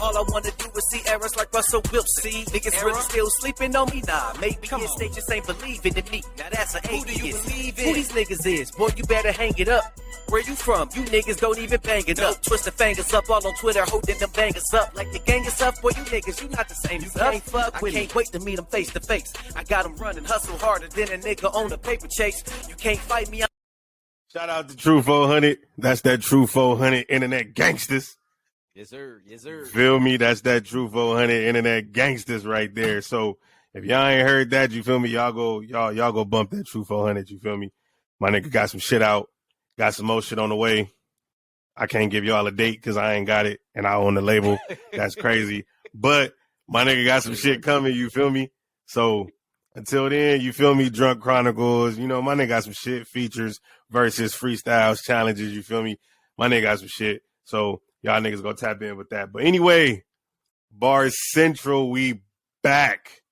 All I wanna do is see errors like Russell Wilson. See, niggas really still sleeping on me? Nah, maybe yes, they just ain't believing in me. Now that's an atheist. Who do you believe in? Who these niggas is? Boy, you better hang it up. Where you from? You niggas don't even bang it up. Twist the fingers up all on Twitter, holding them bangers up. Like the gang is up, boy, you niggas, you not the same as us. Can't fuck with I can't wait to meet them face to face. I got them running, hustle harder than a nigga on a paper chase. You can't fight me. Shout out to True 400. That's that True 400 internet gangsters. Yes, sir. Yes, sir. Feel me? That's that True 400 internet gangsters right there. So if y'all ain't heard that, you feel me? Y'all go bump that True 400. You feel me? My nigga got some shit out. Got some more shit on the way. I can't give y'all a date because I ain't got it and I own the label. That's crazy. But my nigga got some shit coming. You feel me? So until then, you feel me? Drunk Chronicles. You know, my nigga got some shit. Features, versus, freestyles, challenges. You feel me? My nigga got some shit. So y'all niggas go tap in with that. But anyway, Bars Central, we back.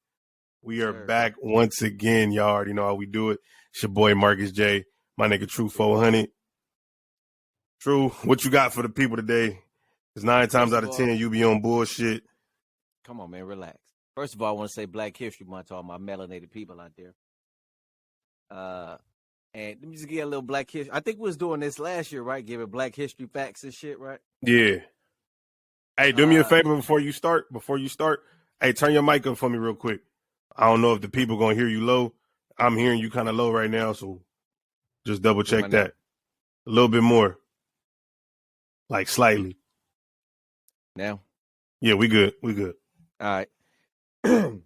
We are back once again. Y'all already know how we do it. It's your boy Marcus J. My nigga True 400. True, what you got for the people today? Because 9 times out of 10, you be on bullshit. Come on, man, relax. First of all, I want to say Black History Month to all my melanated people out there. And let me just get a little Black History. I think we was doing this last year, right? Giving Black History facts and shit, right? Yeah. Hey, do me a favor before you start. Hey, turn your mic up for me real quick. I don't know if the people going to hear you low. I'm hearing you kind of low right now, so just double check that. A little bit more. Like slightly. Now? Yeah, we good. We good. All right. All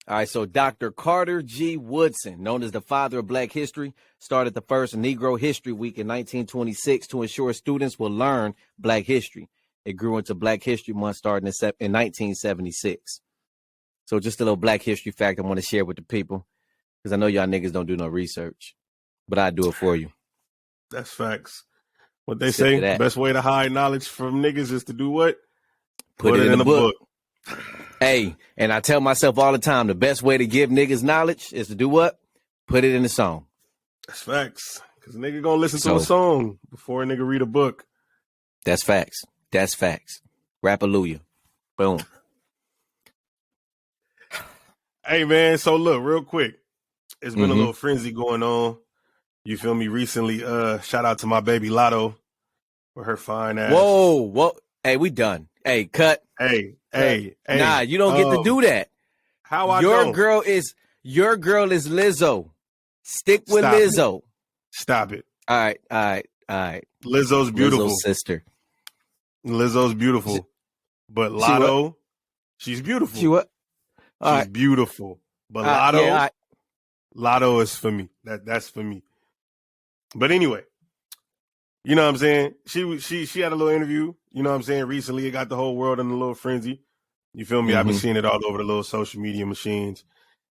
right, so Dr. Carter G. Woodson, known as the father of Black history, started the first Negro History Week in 1926 to ensure students will learn Black history. It grew into Black History Month starting in 1976. So just a little Black history fact I want to share with the people, because I know y'all niggas don't do no research, but I do it for you. That's facts. What they say, the best way to hide knowledge from niggas is to do what? Put it in a book. Hey, and I tell myself all the time, the best way to give niggas knowledge is to do what? Put it in a song. That's facts. Because a nigga gonna listen to a song before a nigga read a book. That's facts. That's facts. Rap-a-looyah. Boom. Hey, man, so look, real quick. It's been a little frenzy going on. You feel me? Recently, shout out to my baby Lotto for her fine ass. Whoa. Hey, we done. Hey, cut. Hey. Nah, you don't get to do that. How I your don't? girl is Lizzo. Stick with Lizzo. Stop it. All right. Lizzo's beautiful. Lizzo's sister. Lizzo's beautiful. But Lotto, she's beautiful. She what? She's beautiful. But Lotto is for me. That's for me. But anyway, you know what I'm saying? She had a little interview, you know what I'm saying? Recently, it got the whole world in a little frenzy. You feel me? I've been seeing it all over the little social media machines.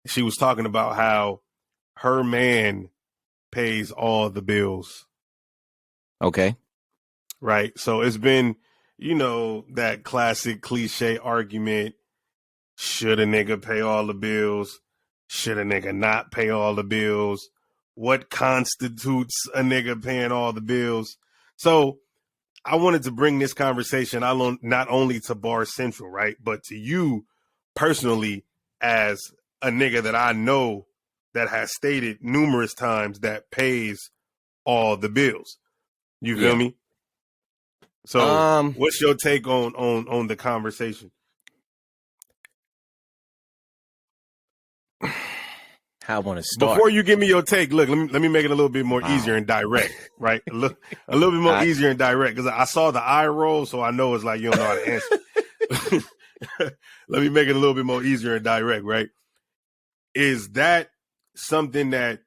She was talking about how her man pays all the bills. Okay. Right. So it's been, you know, that classic cliche argument. Should a nigga pay all the bills? Should a nigga not pay all the bills? What constitutes a nigga paying all the bills? So I wanted to bring this conversation not only to Bar Central, right, but to you personally as a nigga that I know that has stated numerous times that pays all the bills. You feel me? So what's your take on the conversation? How I want to start. Before you give me your take, look, let me make it a little bit more easier and direct, right? A little bit more easier and direct, because I saw the eye roll, so I know it's like you don't know how to answer. Let me make it a little bit more easier and direct, right? Is that something that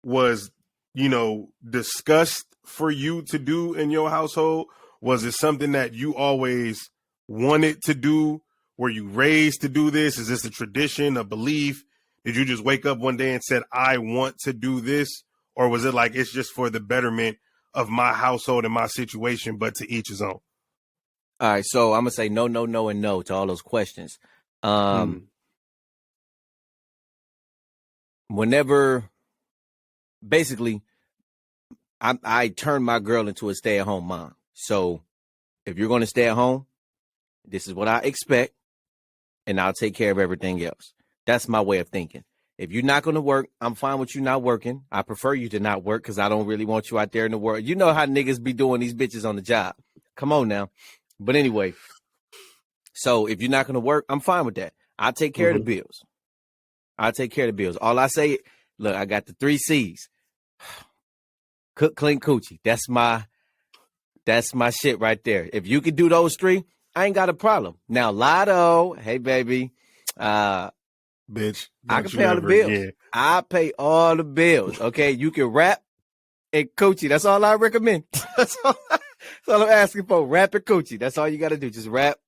was, you know, discussed for you to do in your household? Was it something that you always wanted to do? Were you raised to do this? Is this a tradition, a belief? Did you just wake up one day and said, I want to do this? Or was it like, it's just for the betterment of my household and my situation, but to each his own? All right. So I'm going to say no, and no to all those questions. Whenever, basically, I turned my girl into a stay-at-home mom. So if you're going to stay at home, This is what I expect, and I'll take care of everything else. That's my way of thinking. If you're not going to work, I'm fine with you not working. I prefer you to not work because I don't really want you out there in the world. You know how niggas be doing these bitches on the job. Come on now. But anyway, so if you're not going to work, I'm fine with that. I'll take care of the bills. I'll take care of the bills. All I say, look, I got the 3 C's. Cook, clean, coochie. That's my shit right there. If you can do those 3, I ain't got a problem. Now, Lotto, hey, baby. Bitch, I can pay all the bills. Again. I pay all the bills. Okay, you can rap and coochie. That's all I recommend. That's all I'm asking for. Rap and coochie. That's all you got to do. Just rap.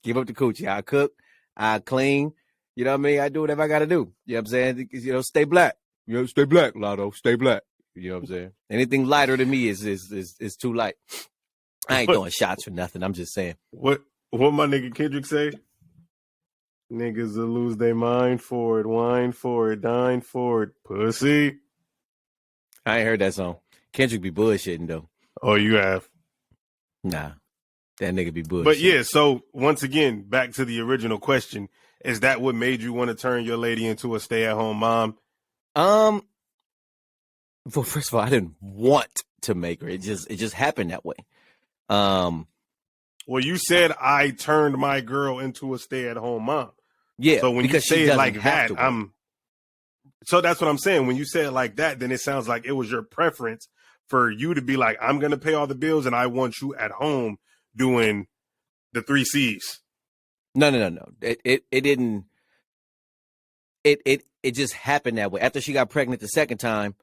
Give up the coochie. I cook. I clean. You know what I mean? I do whatever I got to do. You know what I'm saying? You know, stay black. You know, stay black, Lotto. Stay black. You know what I'm saying? Anything lighter than me is too light. I ain't throwing shots for nothing. I'm just saying. What my nigga Kendrick say? Niggas will lose their mind for it, wine for it, dine for it, pussy. I ain't heard that song. Kendrick be bullshitting though. Oh, you have? Nah, that nigga be bullshitting. But yeah, so once again, back to the original question: is that what made you want to turn your lady into a stay-at-home mom? Well, first of all, I didn't want to make her. It just happened that way. Well, you said I turned my girl into a stay-at-home mom. Yeah. So when you say it like that, so that's what I'm saying. When you say it like that, then it sounds like it was your preference for you to be like, I'm going to pay all the bills and I want you at home doing the 3 C's. No. It didn't. It just happened that way. After she got pregnant the second time,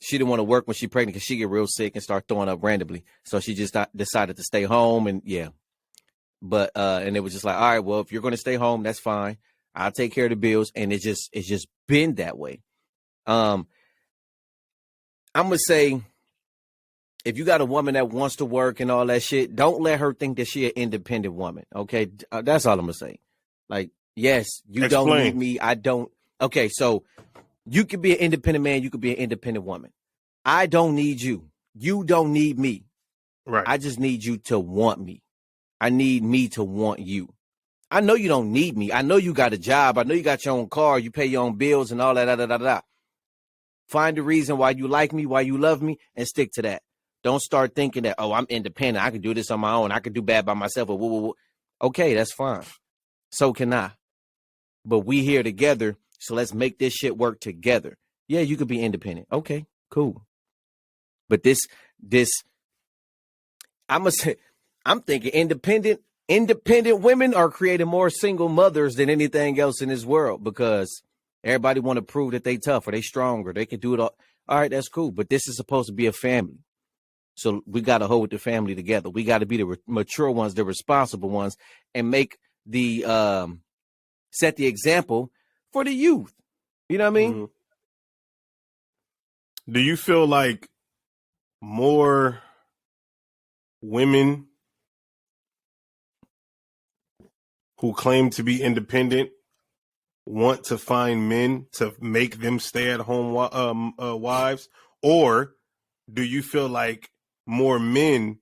she didn't want to work when she pregnant because she get real sick and start throwing up randomly. So she just decided to stay home and yeah. But and it was just like, all right, well, if you're going to stay home, that's fine. I'll take care of the bills. And it's just been that way. I'm going to say, if you got a woman that wants to work and all that shit, don't let her think that she an independent woman. Okay. That's all I'm going to say. Like, yes, you don't need me. I don't. Okay. So you could be an independent man. You could be an independent woman. I don't need you. You don't need me. Right. I just need you to want me. I need me to want you. I know you don't need me. I know you got a job. I know you got your own car. You pay your own bills and all that. Find the reason why you like me, why you love me, and stick to that. Don't start thinking that, oh, I'm independent. I can do this on my own. I can do bad by myself. Or woo. Okay, that's fine. So can I. But we here together, so let's make this shit work together. Yeah, you could be independent. Okay, cool. But this, I'm thinking independent women are creating more single mothers than anything else in this world because everybody want to prove that they tough or they stronger. They can do it all. All right, that's cool. But this is supposed to be a family. So we got to hold the family together. We got to be the mature ones, the responsible ones, and make the set the example for the youth. You know what I mean? Mm-hmm. Do you feel like more women who claim to be independent want to find men to make them stay-at-home wives? Or do you feel like more men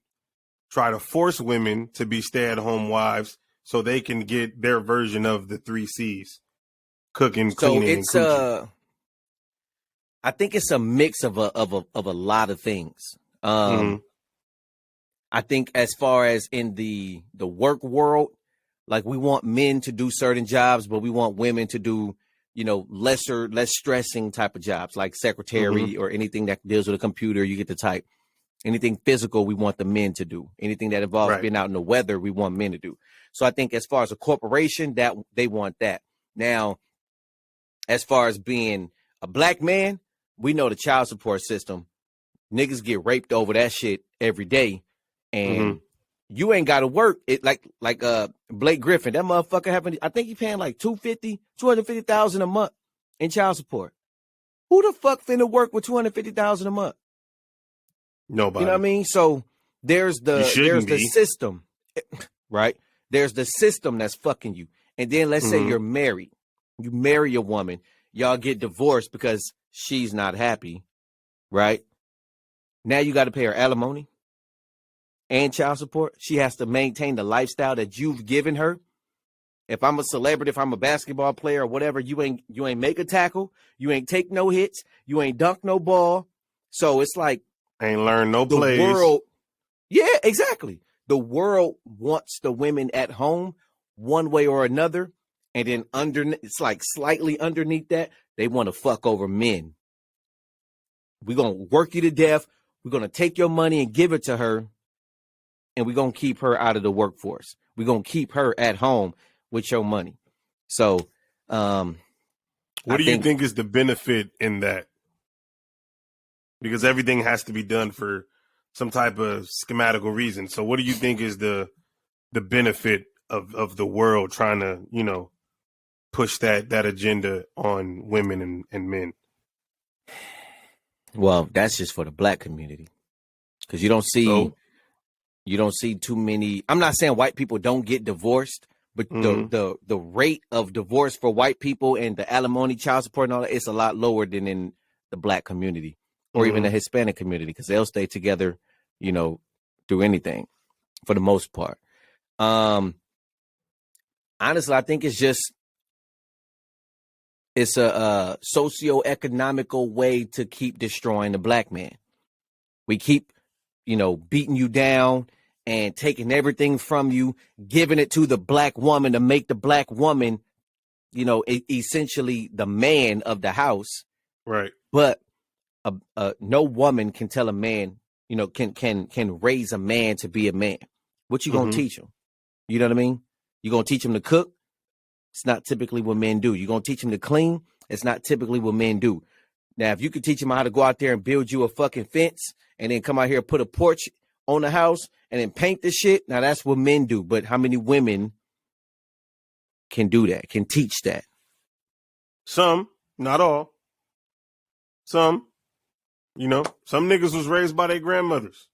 try to force women to be stay-at-home wives so they can get their version of the 3 C's? Cooking, cleaning, and coochie. I think it's a mix of a lot of things. I think as far as in the work world, like we want men to do certain jobs, but we want women to do, less stressing type of jobs like secretary or anything that deals with a computer. You get the type. Anything physical, we want the men to do. Anything that involves being out in the weather, we want men to do. So I think as far as a corporation, that they want that. Now, as far as being a black man, we know the child support system. Niggas get raped over that shit every day. And you ain't got to work. It like Blake Griffin, that motherfucker having, I think he paying like $250,000 a month in child support. Who the fuck finna work with $250,000 a month? Nobody. You know what I mean? So there's the system, right? There's the system that's fucking you. And then let's say you're married. You marry a woman. Y'all get divorced because she's not happy, right? Now you got to pay her alimony. and child support. She has to maintain the lifestyle that you've given her. If I'm a celebrity, if I'm a basketball player or whatever, you ain't make a tackle, you ain't take no hits, you ain't dunk no ball. So it's like Ain't learn no the plays. world. Yeah, exactly. The world wants the women at home one way or another. And then it's like slightly underneath that, they want to fuck over men. We're going to work you to death. We're going to take your money and give it to her. And we're going to keep her out of the workforce. We're going to keep her at home with your money. So, what do you think is the benefit in that? Because everything has to be done for some type of schematical reason. So what do you think is the benefit of the world trying to, you know, push that agenda on women and men? Well, that's just for the black community. Because you don't see too many. I'm not saying white people don't get divorced, but the rate of divorce for white people and the alimony, child support, and all that, it's a lot lower than in the black community or even the Hispanic community, because they'll stay together, you know, through anything for the most part. Honestly, I think it's a socio-economical way to keep destroying the black man. We keep, you know, beating you down and taking everything from you, giving it to the black woman to make the black woman, you know, essentially the man of the house. Right. But no woman can tell a man, you know, can raise a man to be a man. What you gonna teach him? You know what I mean? You gonna teach him to cook? It's not typically what men do. You gonna teach him to clean? It's not typically what men do. Now, if you could teach him how to go out there and build you a fucking fence and then come out here and put a porch on the house and then paint the shit, now that's what men do. But how many women can do that, can teach that? Some, not all. Some, you know, some niggas was raised by their grandmothers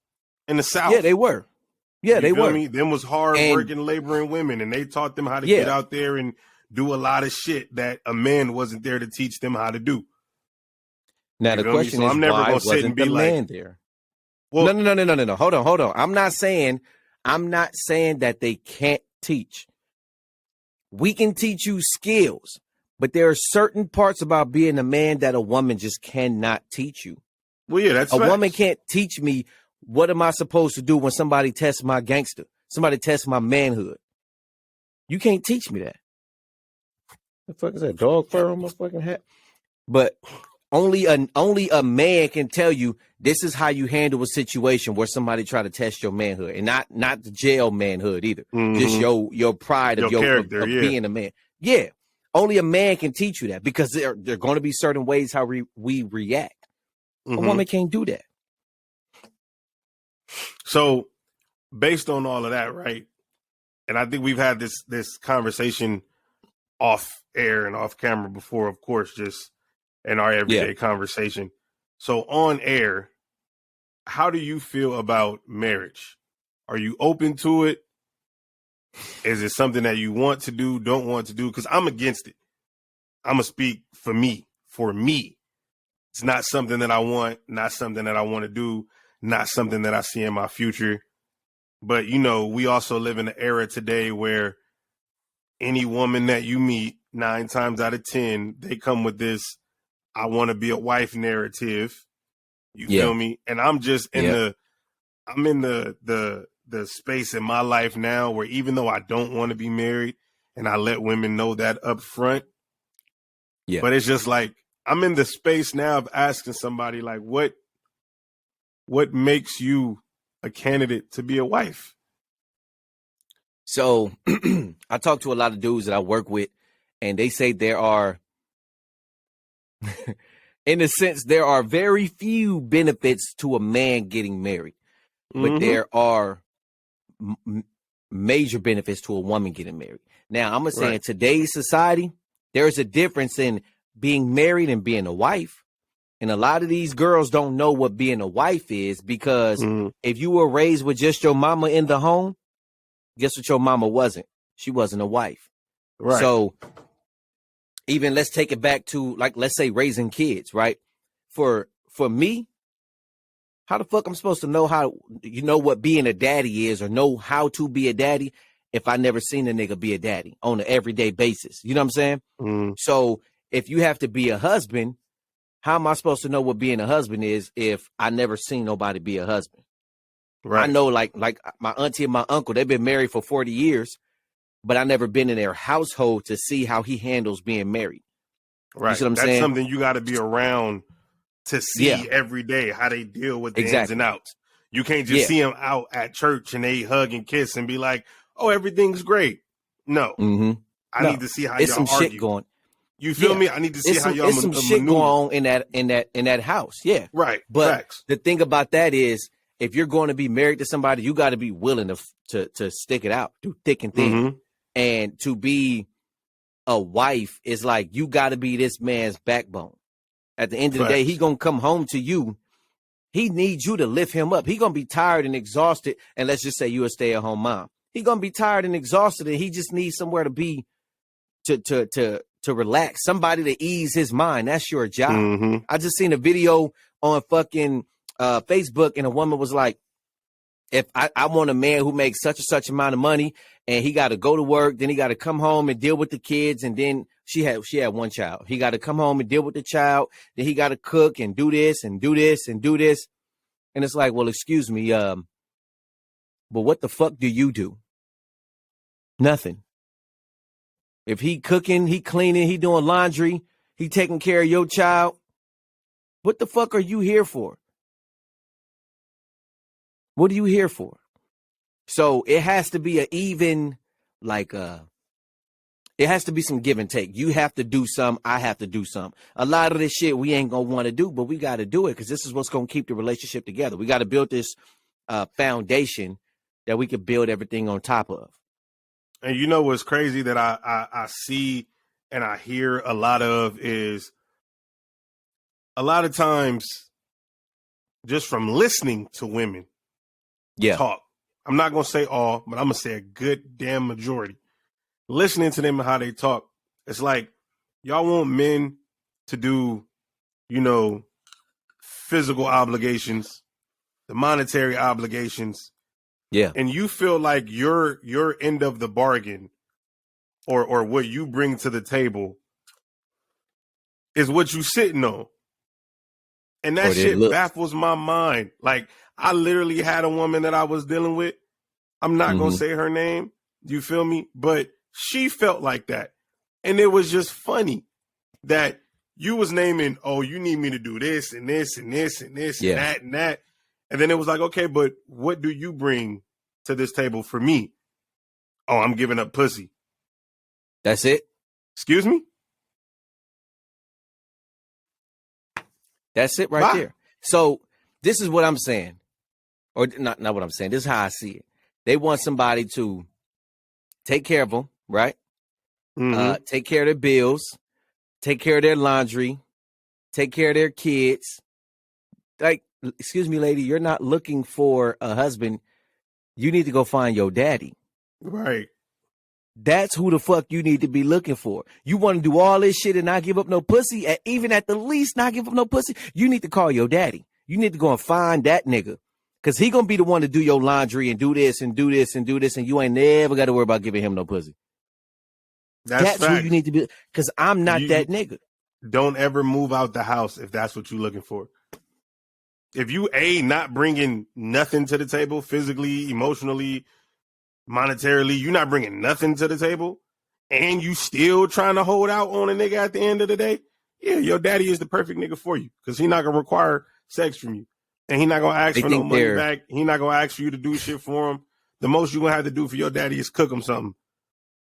in the South. Yeah, they were. Yeah, they were. Me? Them was hard working, laboring women, and they taught them how to get out there and do a lot of shit that a man wasn't there to teach them how to do. Now the question is, I'm never gonna sit and be like, man there? Well, no. Hold on. I'm not saying that they can't teach. We can teach you skills, but there are certain parts about being a man that a woman just cannot teach you. Well, yeah, that's a woman can't teach me what am I supposed to do when somebody tests my gangster, somebody tests my manhood. You can't teach me that. The fuck is that dog fur on my fucking hat? But only a man can tell you this is how you handle a situation where somebody try to test your manhood, and not the jail manhood either. Just your pride of your character, of being a man. Yeah, only a man can teach you that, because there are going to be certain ways how we react. A woman can't do that. So, based on all of that, right? And I think we've had this conversation off air and off camera before, of course, just in our everyday conversation. So on air, how do you feel about marriage? Are you open to it? Is it something that you want to do, don't want to do? Because I'm against it. I'm going to speak for me. For me, it's not something that I want, not something that I want to do, not something that I see in my future. But, you know, we also live in an era today where any woman that you meet, 9 times out of 10, they come with this I want to be a wife narrative. You feel me? And I'm just in the space in my life now where even though I don't want to be married, and I let women know that up front, but it's just like I'm in the space now of asking somebody like, what makes you a candidate to be a wife? So I talk to a lot of dudes that I work with, and they say there are, in a sense, there are very few benefits to a man getting married, but there are major benefits to a woman getting married. Now, I'm going to say in today's society, there's a difference in being married and being a wife. And a lot of these girls don't know what being a wife is, because if you were raised with just your mama in the home, guess what your mama wasn't? She wasn't a wife. Right. So even let's take it back to, like, let's say raising kids, right? For me, How the fuck I'm supposed to know what being a daddy is or know how to be a daddy if I never seen a nigga be a daddy on an everyday basis? You know what I'm saying? Mm. So if you have to be a husband, how am I supposed to know what being a husband is if I never seen nobody be a husband? Right. I know like my auntie and my uncle, they've been married for 40 years, but I never been in their household to see how he handles being married. Right. You see what I'm That's saying? something you got to be around to see Yeah. every day, how they deal with the ins Exactly. and outs. You can't just Yeah. see them out at church and they hug and kiss and be like, oh, everything's great. No. Mm-hmm. I need to see how It's y'all some argue. shit going. You feel Yeah. me? I need to see how y'all It's some shit maneuver. going on in that house. Yeah. Right. But Facts. the thing about that is, if you're going to be married to somebody, you got to be willing to stick it out through thick and thin. Mhm. And to be a wife is like, you got to be this man's backbone. At the end of the day, Facts. he going to come home to you. He needs you to lift him up. He going to be tired and exhausted. And let's just say you're a stay-at-home mom. He going to be tired and exhausted, and he just needs somewhere to be to relax, somebody to ease his mind. That's your job. Mhm. I just seen a video on fucking Facebook, and a woman was like, if I want a man who makes such and such amount of money, and he got to go to work, then he got to come home and deal with the kids, and then she had one child. He got to come home and deal with the child, then he got to cook and do this and do this and do this. And it's like, well, excuse me, but what the fuck do you do? Nothing. If he cooking, he cleaning, he doing laundry, he taking care of your child, what the fuck are you here for? What are you here for? So it has to be it has to be some give and take. You have to do some, I have to do some. A lot of this shit we ain't gonna want to do, but we got to do it because this is what's gonna keep the relationship together. We got to build this foundation that we could build everything on top of. And you know what's crazy that I see and I hear a lot of is a lot of times just from listening to women talk. I'm not going to say all, but I'm going to say a good damn majority. Listening to them and how they talk, it's like y'all want men to do, physical obligations, the monetary obligations. Yeah. And you feel like your end of the bargain or what you bring to the table is what you sitting on. And that shit baffles my mind. Like, I literally had a woman that I was dealing with. I'm not going to say her name. You feel me? But she felt like that. And it was just funny that you was naming, oh, you need me to do this and this and this and this and that and that. And then it was like, okay, but what do you bring to this table for me? Oh, I'm giving up pussy. That's it? Excuse me? That's it right there. So this is what I'm saying. Or not what I'm saying. This is how I see it. They want somebody to take care of them, right? Mm-hmm. Take care of their bills, take care of their laundry, take care of their kids. Like, excuse me, lady, you're not looking for a husband. You need to go find your daddy. Right. That's who the fuck you need to be looking for. You want to do all this shit and not give up no pussy, even at the least not give up no pussy. You need to call your daddy. You need to go and find that nigga. Because he going to be the one to do your laundry and do this and do this and do this. And you ain't never got to worry about giving him no pussy. That's who you need to be. Because I'm not that nigga. Don't ever move out the house if that's what you're looking for. If you, not bringing nothing to the table physically, emotionally, monetarily, you're not bringing nothing to the table, and you still trying to hold out on a nigga at the end of the day, yeah, your daddy is the perfect nigga for you because he's not going to require sex from you. And he's not going to ask for no money back. He's not going to ask for you to do shit for him. The most you're going to have to do for your daddy is cook him something.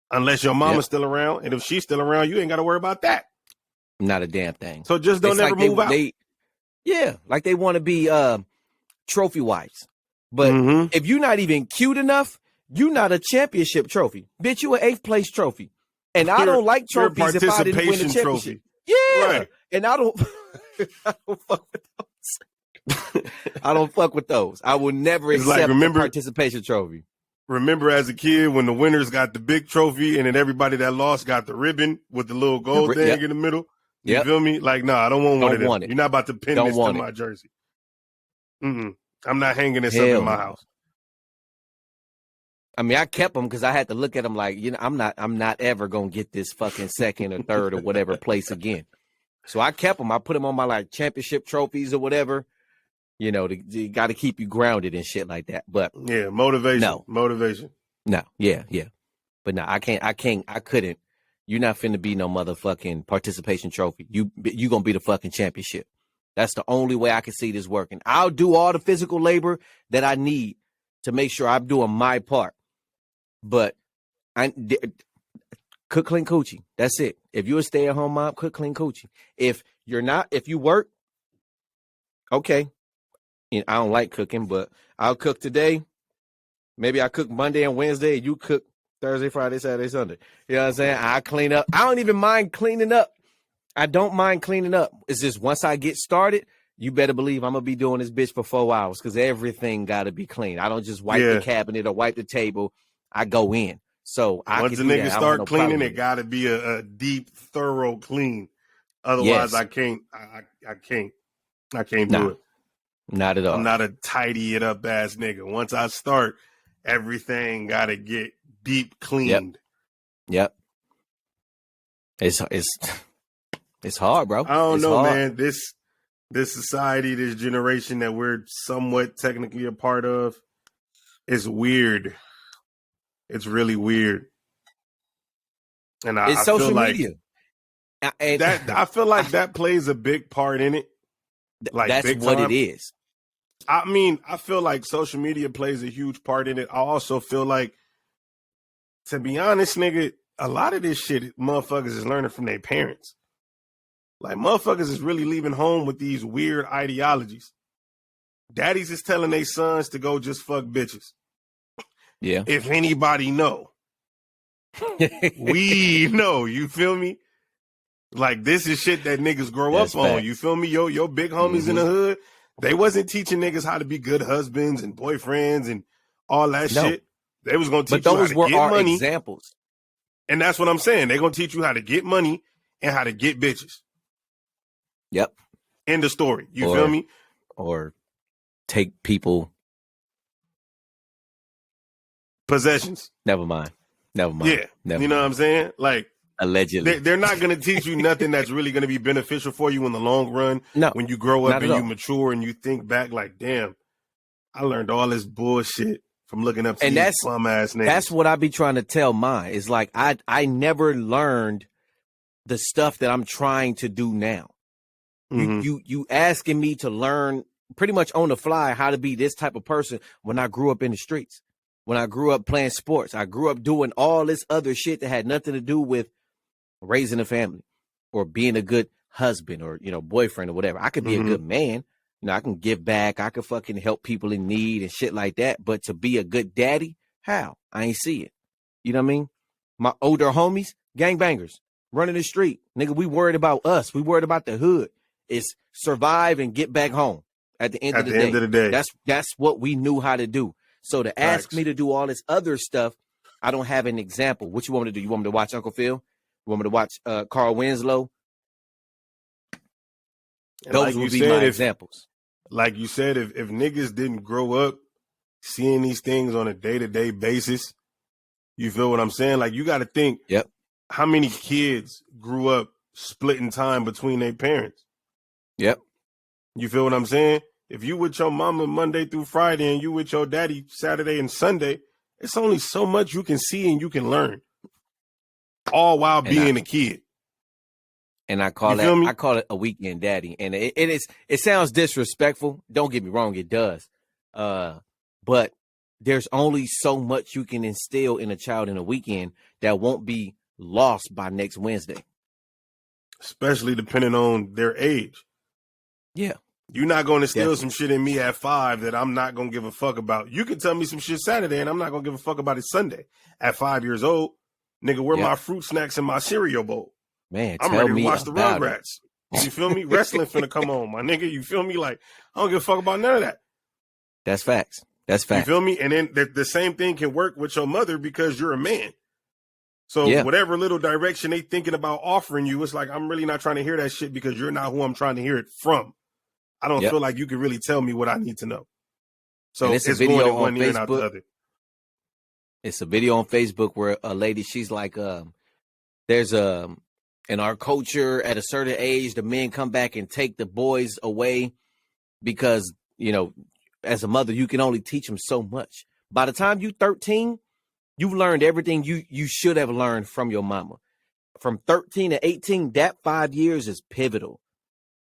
Unless your mama's still around. And if she's still around, you ain't got to worry about that. Not a damn thing. So just don't ever move out. Like they want to be trophy wives. But if you're not even cute enough, you're not a championship trophy. Bitch, you an 8th place trophy. And I don't like trophies if I didn't win a championship. Trophy. Yeah. Right. And I don't fuck with those. I don't fuck with those. I will never accept a participation trophy. Remember as a kid when the winners got the big trophy and then everybody that lost got the ribbon with the little gold thing in the middle? You feel me? Like, no, I don't want one of them. You're not about to pin this to my jersey. I'm not hanging this up Hell in my no. house. I mean, I kept them because I had to look at them like, you know, I'm not ever gonna get this fucking second or third or whatever place again. So I kept them. I put them on my like championship trophies or whatever. You know, you got to keep you grounded and shit like that. But Yeah, motivation. No. Motivation. no, yeah. But no, I couldn't. You're not finna be no motherfucking participation trophy. You gonna be the fucking championship. That's the only way I can see this working. I'll do all the physical labor that I need to make sure I'm doing my part. But cook, clean, coochie. That's it. If you're a stay-at-home mom, cook, clean, coochie. If you're not, if you work, okay. You know, I don't like cooking, but I'll cook today. Maybe I cook Monday and Wednesday. You cook Thursday, Friday, Saturday, Sunday. You know what I'm saying? I clean up. I don't even mind cleaning up. I don't mind cleaning up. It's just once I get started, you better believe I'm going to be doing this bitch for 4 hours because everything got to be clean. I don't just wipe the cabinet or wipe the table. I go in. So once the nigga start cleaning, it got to be a deep, thorough clean. Otherwise, I can't. I can't do it. Not at all. I'm not a tidy it up ass nigga. Once I start, everything got to get deep cleaned. Yep. It's hard, bro. I don't know, man. This society, this generation that we're somewhat technically a part of, is weird. It's really weird. And it's I social feel media. Like I feel like that plays a big part in it. Like that's what it is. I mean, I feel like social media plays a huge part in it. I also feel like, to be honest, nigga, a lot of this shit motherfuckers is learning from their parents. Like, motherfuckers is really leaving home with these weird ideologies. Daddies is telling their sons to go just fuck bitches. Yeah. If anybody know. We know, you feel me? Like, this is shit that niggas grow up on. You feel me? Your big homies in the hood, they wasn't teaching niggas how to be good husbands and boyfriends and all that shit. They was going to teach you how to get money. Examples. And that's what I'm saying. They're going to teach you how to get money and how to get bitches. Yep. End of story. You feel me? Or take people. Possessions. Never mind. Yeah. You know what I'm saying? Like, allegedly. They're not going to teach you nothing that's really going to be beneficial for you in the long run. No. When you grow up and you mature and you think back like, damn, I learned all this bullshit from looking up to these bum ass niggas. That's what I be trying to tell mine. It's like I never learned the stuff that I'm trying to do now. Mm-hmm. You asking me to learn pretty much on the fly how to be this type of person when I grew up in the streets. When I grew up playing sports, I grew up doing all this other shit that had nothing to do with raising a family or being a good husband or, you know, boyfriend or whatever. I could be a good man. You know, I can give back. I could fucking help people in need and shit like that. But to be a good daddy, how? I ain't see it. You know what I mean? My older homies, gangbangers, running the street. Nigga, we worried about us. We worried about the hood. It's survive and get back home at the end of the day. That's what we knew how to do. So to ask me to do all this other stuff, I don't have an example. What you want me to do? You want me to watch Uncle Phil? You want me to watch Carl Winslow? Those would be my examples. Like you said, if niggas didn't grow up seeing these things on a day-to-day basis, you feel what I'm saying? Like, you got to think, how many kids grew up splitting time between their parents? Yep. You feel what I'm saying? If you with your mama Monday through Friday and you with your daddy Saturday and Sunday, it's only so much you can see and you can learn, all while being a kid. And I call it a weekend daddy. And it sounds disrespectful. Don't get me wrong, it does. But there's only so much you can instill in a child in a weekend that won't be lost by next Wednesday. Especially depending on their age. Yeah. You're not going to steal some shit in me at 5 that I'm not going to give a fuck about. You can tell me some shit Saturday and I'm not going to give a fuck about it Sunday. At 5 years old, nigga, where my fruit snacks and my cereal bowl? Man, I'm ready to watch the Rugrats. You feel me? Wrestling finna come on, my nigga. You feel me? Like, I don't give a fuck about none of that. That's facts. That's facts. You feel me? And then the same thing can work with your mother because you're a man. So whatever little direction they thinking about offering you, it's like, I'm really not trying to hear that shit because you're not who I'm trying to hear it from. I don't Yep. feel like you can really tell me what I need to know. So And it's it's a video going in on one ear and out the Facebook. other. It's a video on Facebook where a lady, she's like, there's in our culture at a certain age, the men come back and take the boys away because, you know, as a mother, you can only teach them so much. By the time you 13, you've learned everything you should have learned from your mama. From 13 to 18, that 5 years is pivotal.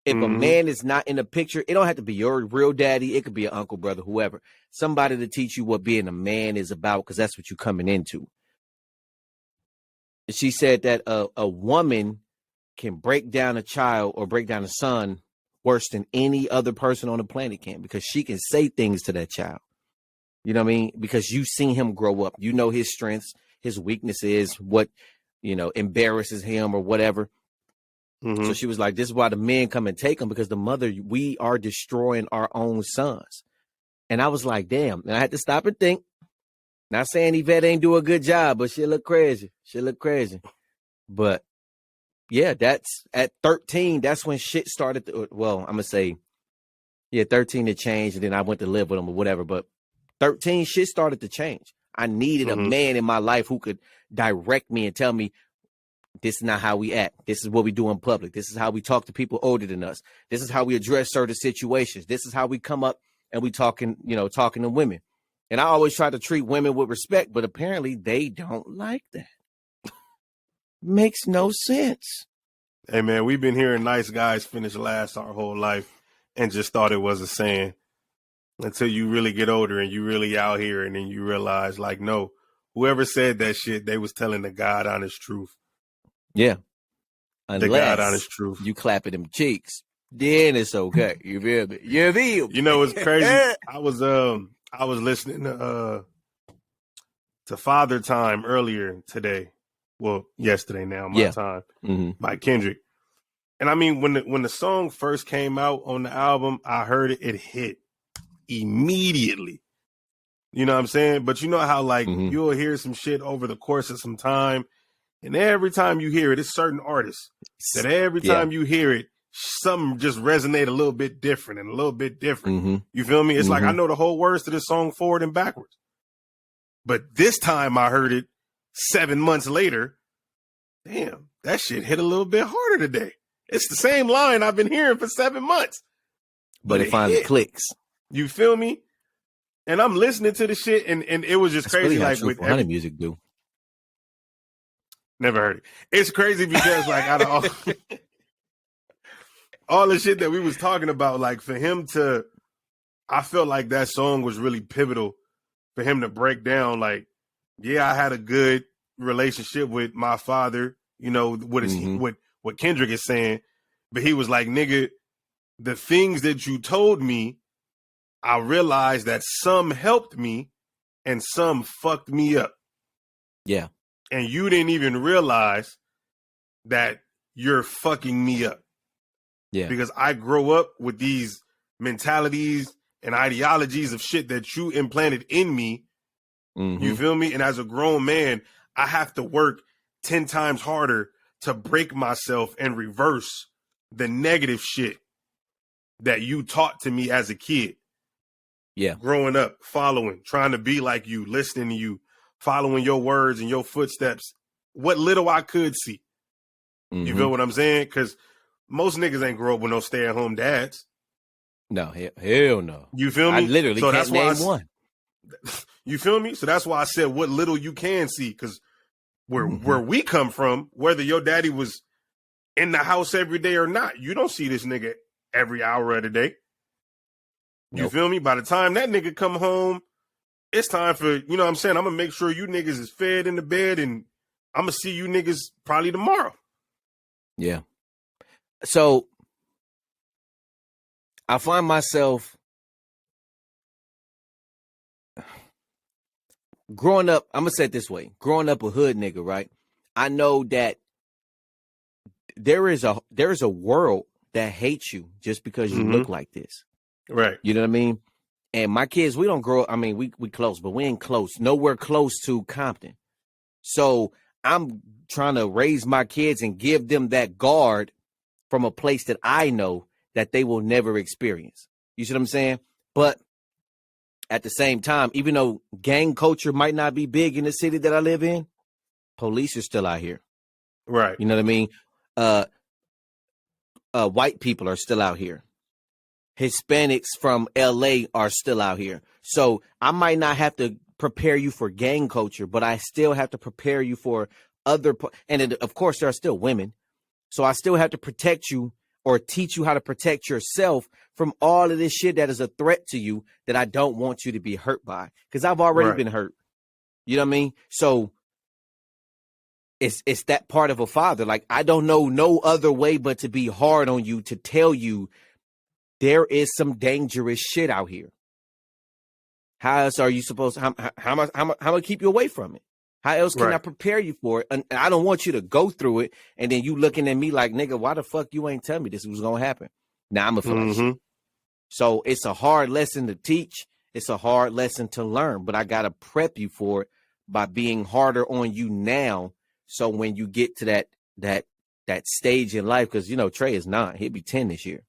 If a Mhm. man is not in the picture, it don't have to be your real daddy. It could be an uncle, brother, whoever. Somebody to teach you what being a man is about, because that's what you're coming into. She said that a woman can break down a child or break down a son worse than any other person on the planet can, because she can say things to that child. You know what I mean? Because you've seen him grow up. You know his strengths, his weaknesses, what, you know, embarrasses him or whatever. Mhm. So she was like, this is why the men come and take them, because the mother, we are destroying our own sons. And I was like, damn. And I had to stop and think. Not saying Yvette ain't do a good job, but she look crazy. She look crazy. But yeah, that's at 13. That's when shit started. Well, I'm going to say, yeah, 13 to change. And then I went to live with him or whatever. But 13, shit started to change. I needed a Mhm. man in my life who could direct me and tell me, this is not how we act. This is what we do in public. This is how we talk to people older than us. This is how we address certain situations. This is how we come up and we talking to women. And I always try to treat women with respect, but apparently they don't like that. Makes no sense. Hey man, we've been hearing nice guys finish last our whole life and just thought it was a saying until you really get older and you really out here and then you realize, like, no, whoever said that shit, they was telling the God honest truth. Yeah. The God Unless honest truth. you clapping them cheeks, then it's okay. You feel me? You feel me? You know, it's crazy. I was listening to Father Time earlier today. Well, yesterday now, my Yeah. time, Mhm. by Kendrick. And I mean, when the song first came out on the album, I heard it hit immediately. You know what I'm saying? But you know how, like, Mhm. you'll hear some shit over the course of some time, and every time you hear it, it's certain artists that every Yeah. time you hear it, something just resonate a little bit different and a little bit different. Mhm. You feel me? It's like I Mhm. know the whole words to this song forward and backwards. But this time I heard it 7 months later. Damn, that shit hit a little bit harder today. It's the same line I've been hearing for 7 months. But it finally hit. clicks. You feel me? And I'm listening to the shit, and it was just That's crazy. really how Like, with Truthful Honey music do. never heard it. It's crazy because, like, out of all the shit that we was talking about, like, for him to, I felt like that song was really pivotal for him to break down. Like, yeah, I had a good relationship with my father. You know what Kendrick is saying, but he was like, nigga, the things that you told me, I realized that some helped me and some fucked me up. Yeah. And you didn't even realize that you're fucking me up. Yeah. Because I grow up with these mentalities and ideologies of shit that you implanted in me. Mhm. You feel me? And as a grown man, I have to work 10 times harder to break myself and reverse the negative shit that you taught to me as a kid. Yeah. Growing up, following, trying to be like you, listening to you, following your words and your footsteps. What little I could see. You Mhm. feel what I'm saying? Because most niggas ain't grow up with no stay-at-home dads. No, hell no. You feel me? I literally So can't that's why name one. You feel me? So that's why I said what little you can see. Because where we come from, whether your daddy was in the house every day or not, you don't see this nigga every hour of the day. You Nope. feel me? By the time that nigga come home, it's time for, you know what I'm saying? I'm going to make sure you niggas is fed in the bed, and I'm going to see you niggas probably tomorrow. Yeah. So I find myself growing up, I'm going to say it this way. Growing up a hood nigga, right? I know that there is a world that hates you just because you look like this. Right. You know what I mean? And my kids, we don't grow up. I mean, we close, but we ain't close. Nowhere close to Compton. So I'm trying to raise my kids and give them that guard from a place that I know that they will never experience. You see what I'm saying? But at the same time, even though gang culture might not be big in the city that I live in, police are still out here. Right. You know what I mean? White people are still out here. Hispanics from LA are still out here. So I might not have to prepare you for gang culture, but I still have to prepare you for and of course there are still women. So I still have to protect you or teach you how to protect yourself from all of this shit that is a threat to you that I don't want you to be hurt by, because I've already been hurt. You know what I mean? So it's that part of a father. Like, I don't know no other way but to be hard on you, to tell you there is some dangerous shit out here. How else are you supposed to, how am I keep you away from it? How else can I prepare you for it? And I don't want you to go through it and then you looking at me like, nigga, why the fuck you ain't tell me this was gonna happen? Now I'm a flash. So it's a hard lesson to teach. It's a hard lesson to learn, but I gotta prep you for it by being harder on you now. So when you get to that stage in life, because, you know, Trey is 9, he'll be 10 this year.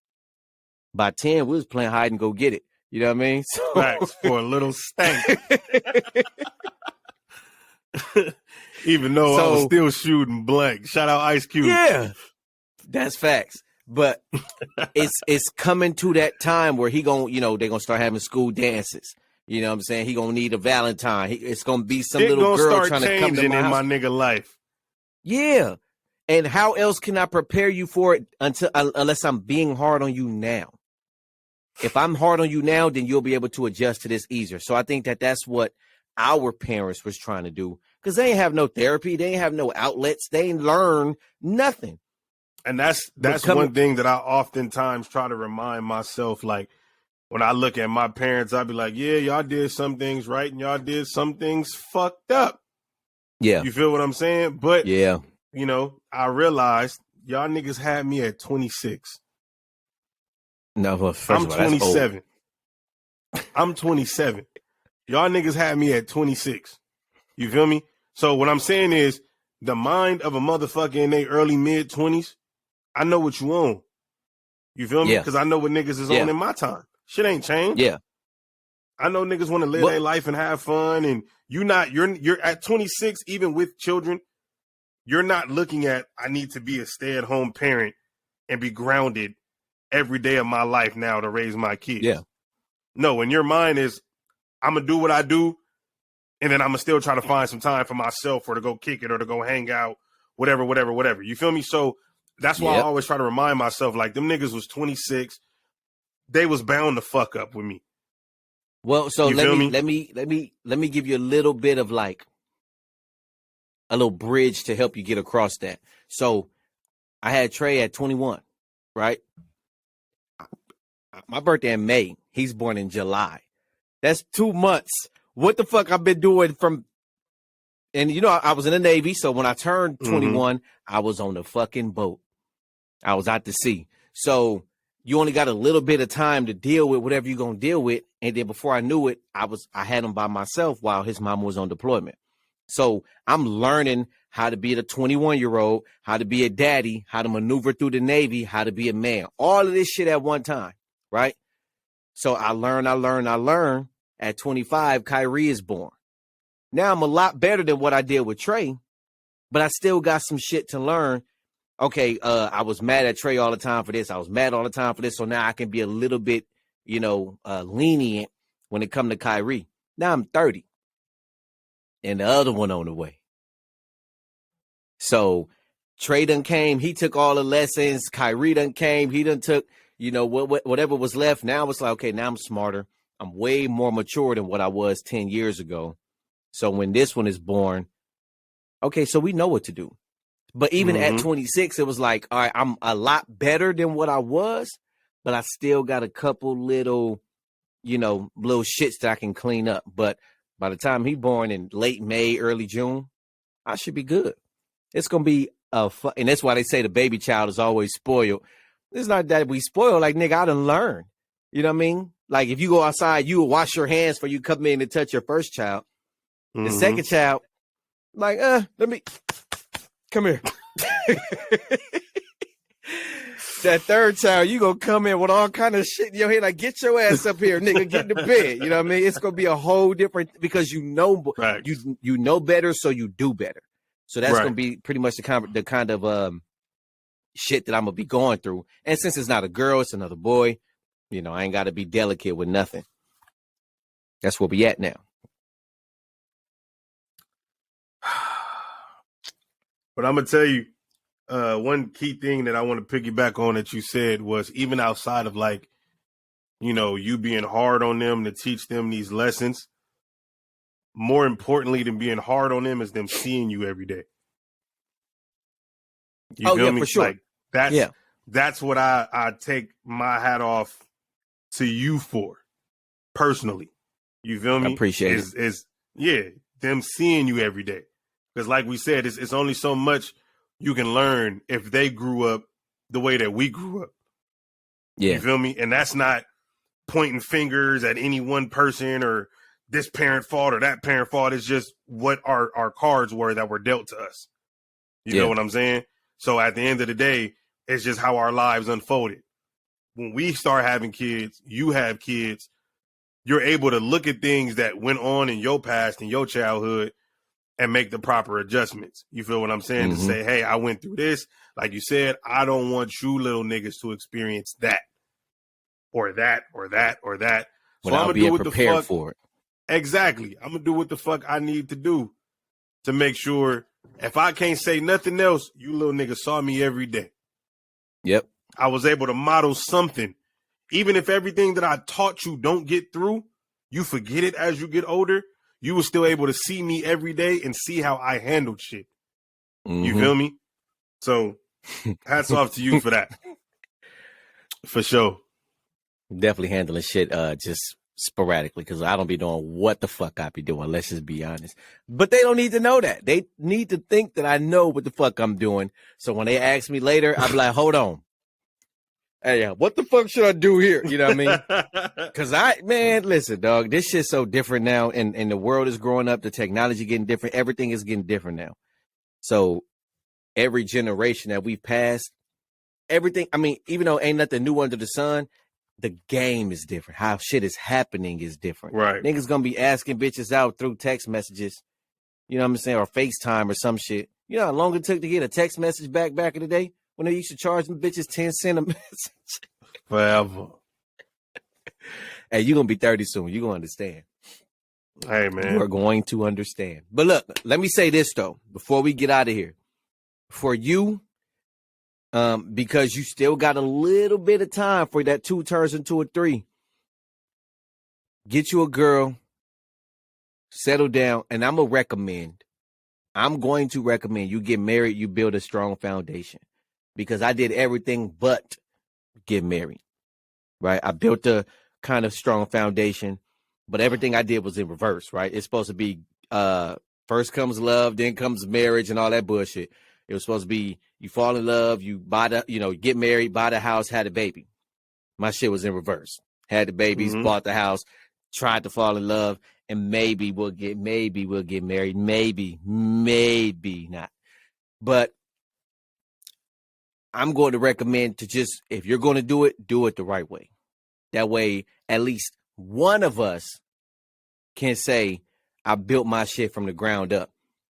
By 10, we was playing hide and go get it. You know what I mean? So, facts for a little stank. Even though I was still shooting blank. Shout out Ice Cube. Yeah, that's facts. But it's coming to that time where he gonna, you know, they're gonna start having school dances. You know what I'm saying? He gonna need a Valentine. It's gonna be some little girl trying to come to my house. My nigga life. Yeah. And how else can I prepare you for it unless I'm being hard on you now? If I'm hard on you now, then you'll be able to adjust to this easier. So I think that's what our parents was trying to do, because they ain't have no therapy. They ain't have no outlets. They ain't learn nothing. And that's one thing that I oftentimes try to remind myself. Like, when I look at my parents, I'd be like, yeah, y'all did some things right and y'all did some things fucked up. Yeah. You feel what I'm saying? But, yeah, you know, I realized y'all niggas had me at 26. No, well, I'm 27. I'm 27. Y'all niggas had me at 26. You feel me? So what I'm saying is, the mind of a motherfucker in their early mid 20s, I know what you on. You feel me? Because I know what niggas is on in my time. Shit ain't changed. Yeah. I know niggas want to live their life and have fun, and you're at 26, even with children, you're not looking at, I need to be a stay-at-home parent and be grounded every day of my life now to raise my kids. Yeah. No, in your mind is, I'm going to do what I do, and then I'm going to still try to find some time for myself, or to go kick it, or to go hang out, whatever. You feel me? So that's why I always try to remind myself, like, them niggas was 26. They was bound to fuck up with me. Well, so let me give you a little bit of, like, a little bridge to help you get across that. So I had Trey at 21, right? My birthday in May. He's born in July. That's 2 months. What the fuck I've been doing and you know, I was in the Navy. So when I turned 21, I was on the fucking boat. I was out to sea. So you only got a little bit of time to deal with whatever you're going to deal with. And then before I knew it, I had him by myself while his mama was on deployment. So I'm learning how to be a 21-year-old, how to be a daddy, how to maneuver through the Navy, how to be a man, all of this shit at one time. Right. So I learn. At 25, Kyrie is born. Now I'm a lot better than what I did with Trey, but I still got some shit to learn. Okay, I was mad at Trey all the time for this. I was mad all the time for this. So now I can be a little bit, you know, lenient when it comes to Kyrie. Now I'm 30. And the other one on the way. So Trey done came. He took all the lessons. Kyrie done came. He done took, you know, whatever was left. Now it's like, okay, now I'm smarter. I'm way more mature than what I was 10 years ago. So when this one is born, okay, so we know what to do. But even at 26, it was like, all right, I'm a lot better than what I was, but I still got a couple little, you know, little shits that I can clean up. But by the time he born in late May, early June, I should be good. It's going to be and that's why they say the baby child is always spoiled. It's not that we spoil, like, nigga, I done learned. You know what I mean? Like, if you go outside, you will wash your hands before you come in and touch your first child. The second child, like, let me come here. that third child, you gonna come in with all kind of shit in your head. Like, get your ass up here, nigga. Get to bed. You know what I mean? It's gonna be a whole different because you know better, so you do better. So that's gonna be pretty much the kind of shit that I'm gonna be going through. And since it's not a girl, it's another boy. You know, I ain't got to be delicate with nothing. That's where we at now. But I'm gonna tell you, one key thing that I want to piggyback on that you said was even outside of like, you know, you being hard on them to teach them these lessons. More importantly than being hard on them is them seeing you every day. You feel me? For sure. Like that's what I take my hat off to you for personally. You feel me? I appreciate it. Them seeing you every day. Because like we said, it's only so much you can learn if they grew up the way that we grew up. Yeah. You feel me? And that's not pointing fingers at any one person or this parent fault or that parent fault. It's just what our cards were that were dealt to us. You know what I'm saying? So at the end of the day, it's just how our lives unfolded. When we start having kids, you have kids, you're able to look at things that went on in your past, in your childhood, and make the proper adjustments. You feel what I'm saying? To say, hey, I went through this. Like you said, I don't want you little niggas to experience that or that or that or that. So I'm going to do what the fuck for it. Exactly. I'm going to do what the fuck I need to do to make sure if I can't say nothing else, you little niggas saw me every day. Yep. I was able to model something. Even if everything that I taught you don't get through, you forget it as you get older, you were still able to see me every day and see how I handled shit. You feel me? So hats off to you for that. For sure. Definitely handling shit just sporadically because I don't be doing what the fuck I be doing. Let's just be honest. But they don't need to know that. They need to think that I know what the fuck I'm doing. So when they ask me later, I'll be like, hold on. Hey, what the fuck should I do here? You know what I mean? Because listen, dog, this shit's so different now. And the world is growing up. The technology getting different. Everything is getting different now. So every generation that we've passed, everything, I mean, even though ain't nothing new under the sun, the game is different. How shit is happening is different. Right. Niggas gonna be asking bitches out through text messages, you know what I'm saying, or FaceTime or some shit. You know how long it took to get a text message back in the day when they used to charge them bitches 10 cents a message? Forever. Hey, you're gonna be 30 soon. You're gonna understand. Hey, man. You are going to understand. But look, let me say this though, before we get out of here. For you, because you still got a little bit of time for that 2 turns into a 3. Get you a girl, settle down, and I'm going to recommend you get married, you build a strong foundation. Because I did everything but get married, right? I built a kind of strong foundation, but everything I did was in reverse, right? It's supposed to be first comes love, then comes marriage and all that bullshit. It was supposed to be you fall in love, you get married, buy the house, had a baby. My shit was in reverse. Had the babies, bought the house, tried to fall in love, and maybe we'll get married. Maybe not. But I'm going to recommend to just, if you're going to do it the right way. That way, at least one of us can say, I built my shit from the ground up.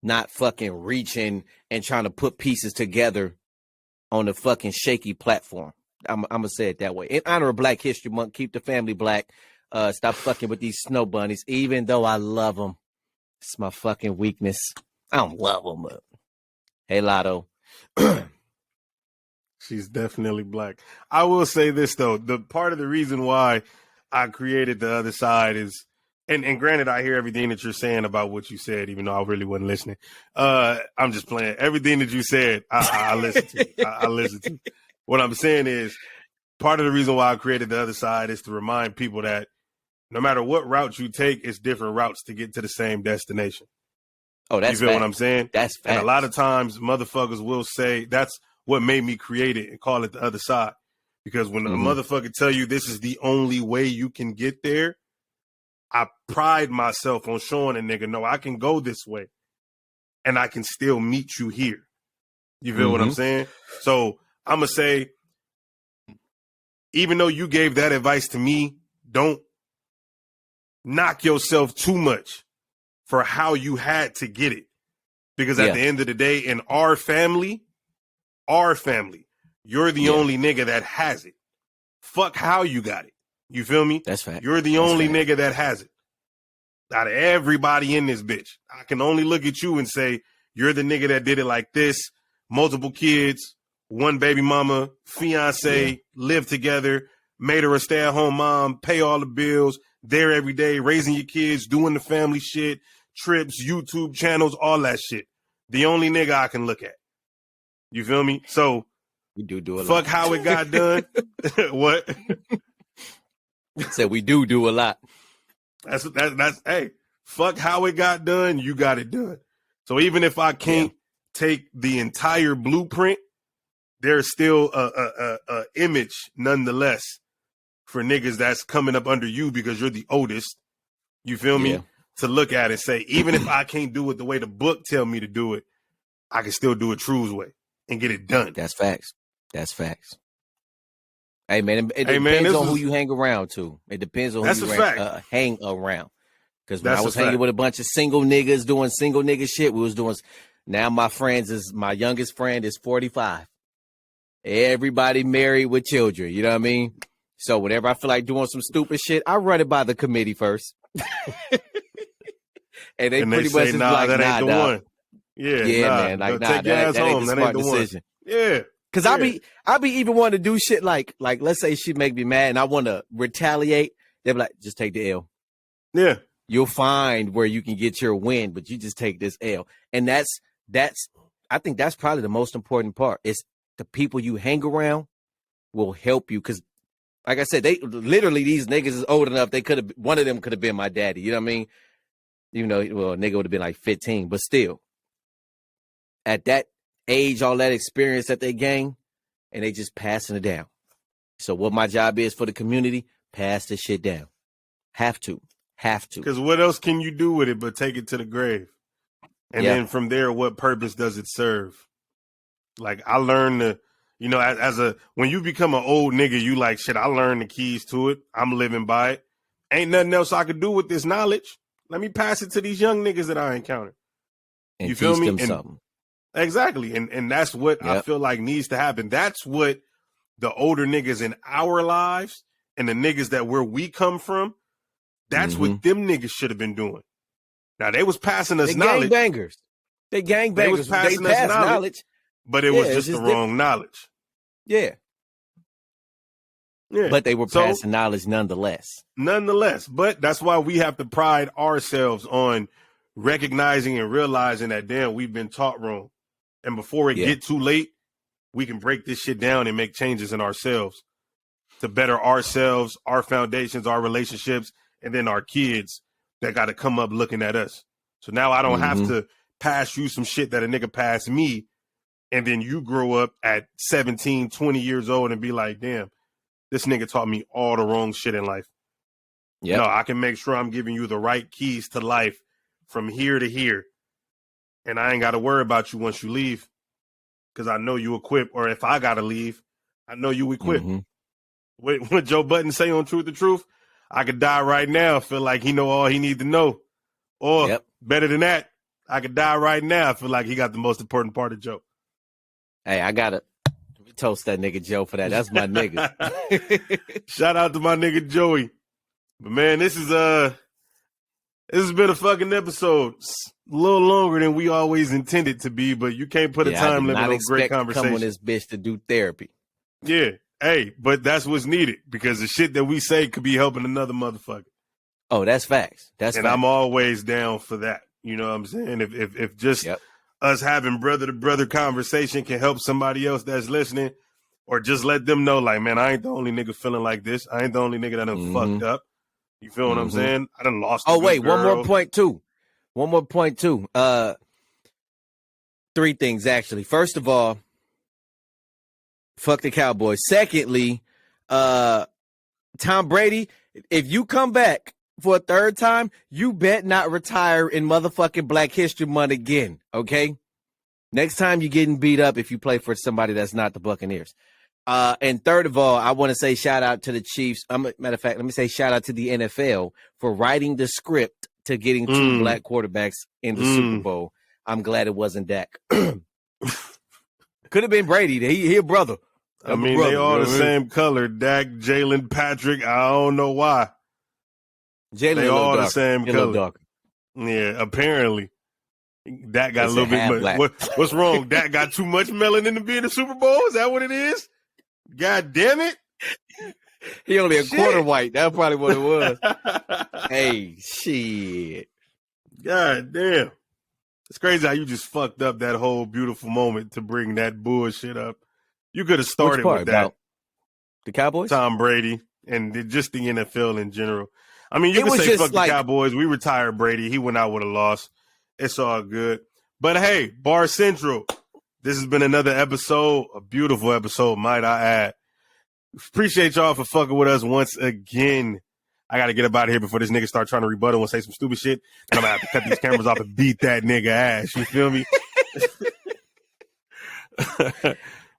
Not fucking reaching and trying to put pieces together on a fucking shaky platform. I'm going to say it that way. In honor of Black History Month, keep the family black. Stop fucking with these snow bunnies, even though I love them. It's my fucking weakness. I don't love them. Hey, Lotto. She's definitely black. I will say this, though. The part of the reason why I created The Other Side is, and granted, I hear everything that you're saying about what you said, even though I really wasn't listening. I'm just playing. Everything that you said, I listened to. I listened to. What I'm saying is, part of the reason why I created The Other Side is to remind people that no matter what route you take, it's different routes to get to the same destination. Oh, that's you feel what I'm saying? That's facts. And a lot of times, motherfuckers will say that's what made me create it and call it The Other Side. Because when a motherfucker tell you this is the only way you can get there, I pride myself on showing a nigga, no, I can go this way and I can still meet you here. You feel what I'm saying? So I'm going to say even though you gave that advice to me, don't knock yourself too much for how you had to get it. Because at the end of the day, in our family, you're the only nigga that has it. Fuck how you got it. You feel me? That's fact. You're the only nigga that has it. Out of everybody in this bitch, I can only look at you and say, you're the nigga that did it like this. Multiple kids, one baby mama, fiance, live together, made her a stay-at-home mom, pay all the bills, there every day, raising your kids, doing the family shit, trips, YouTube channels, all that shit. The only nigga I can look at. You feel me? So we do a lot. Fuck how it got done. What? Said we do a lot. That's hey, fuck how it got done, you got it done. So even if I can't take the entire blueprint, there's still a image nonetheless for niggas that's coming up under you because you're the oldest. You feel me? To look at and say, even if I can't do it the way the book tell me to do it, I can still do it True's way and get it done. That's facts. That's facts. Hey man, it depends on who you hang around too. It depends on who you hang around. Because when I was hanging with a bunch of single niggas doing single nigga shit, we was doing. Now my youngest friend is 45. Everybody married with children. You know what I mean? So whenever I feel like doing some stupid shit, I run it by the committee first. And they pretty much is like, that ain't the one. Yeah, man. Like, take your ass home. That ain't the decision. One. Yeah. Cause I be even want to do shit like let's say she make me mad and I want to retaliate. They be like, just take the L. Yeah. You'll find where you can get your win, but you just take this L. And that's I think that's probably the most important part. It's the people you hang around will help you. Cause like I said, these niggas is old enough. One of them could have been my daddy. You know what I mean? Even though, well, a nigga would have been like 15, but still at that age, all that experience that they gain, and they just passing it down. So what my job is for the community, pass this shit down. Have to. Because what else can you do with it but take it to the grave? And then from there, what purpose does it serve? Like I learned when you become an old nigga, you like, shit, I learned the keys to it. I'm living by it. Ain't nothing else I could do with this knowledge. Let me pass it to these young niggas that I encounter. And you feel me? Something. Exactly. And that's what I feel like needs to happen. That's what the older niggas in our lives and the niggas that where we come from, that's what them niggas should have been doing. Now, they was passing us knowledge. They gangbangers. They was passing us knowledge. But it was just the wrong knowledge. Yeah. But they were passing knowledge nonetheless. But that's why we have to pride ourselves on recognizing and realizing that, damn, we've been taught wrong. And before it get too late, we can break this shit down and make changes in ourselves to better ourselves, our foundations, our relationships, and then our kids that got to come up looking at us. So now I don't have to pass you some shit that a nigga passed me. And then you grow up at 17, 20 years old and be like, damn, this nigga taught me all the wrong shit in life. No, I can make sure I'm giving you the right keys to life from here to here. And I ain't got to worry about you once you leave because I know you equipped. Or if I got to leave, I know you equipped. What Joe Budden say on Truth the Truth? I could die right now, feel like he know all he need to know. Or better than that, I could die right now, feel like he got the most important part of Joe. Hey, I got to toast that nigga Joe for that. That's my nigga. Shout out to my nigga Joey. But man, this has been a fucking episode. A little longer than we always intended to be, but you can't put a time limit on great conversation. Come on this bitch to do therapy. Yeah. Hey, but that's what's needed because the shit that we say could be helping another motherfucker. Oh, that's facts. I'm always down for that. You know what I'm saying? If just us having brother to brother conversation can help somebody else that's listening, or just let them know, like, man, I ain't the only nigga feeling like this. I ain't the only nigga that done fucked up. You feel what I'm saying? I done lost. Oh, wait, one more point too. 3 things actually. First of all, fuck the Cowboys. Secondly, Tom Brady, if you come back for a third time, you bet not retire in motherfucking Black History Month again, okay? Next time you're getting beat up if you play for somebody that's not the Buccaneers. And third of all, I want to say shout out to the Chiefs. Matter of fact, let me say shout out to the NFL for writing the script to getting two black quarterbacks in the Super Bowl. I'm glad it wasn't Dak. Could have been Brady. He a brother. I mean, they all the same color. Dak, Jalen, Patrick. I don't know why. Jalen, they all the same color. Yeah, apparently. Dak got a little bit much. What's wrong? Dak got too much melanin to be in the Super Bowl? Is that what it is? God damn it. He only a quarter white. That's probably what it was. Hey, shit. God damn. It's crazy how you just fucked up that whole beautiful moment to bring that bullshit up. You could have started with that. About the Cowboys? Tom Brady and just the NFL in general. I mean, you can say fuck the Cowboys. We retired Brady. He went out with a loss. It's all good. But hey, Bar Central, this has been another episode, a beautiful episode, might I add. Appreciate y'all for fucking with us once again. I got to get up out of here before this nigga start trying to rebuttal and say some stupid shit. And I'm going to have to cut these cameras off and beat that nigga ass. You feel me?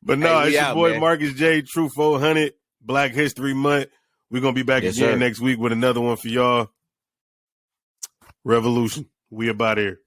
But no, it's your boy, man. Marcus J, True 400, Black History Month. We're going to be back again next week with another one for y'all. Revolution. We about here.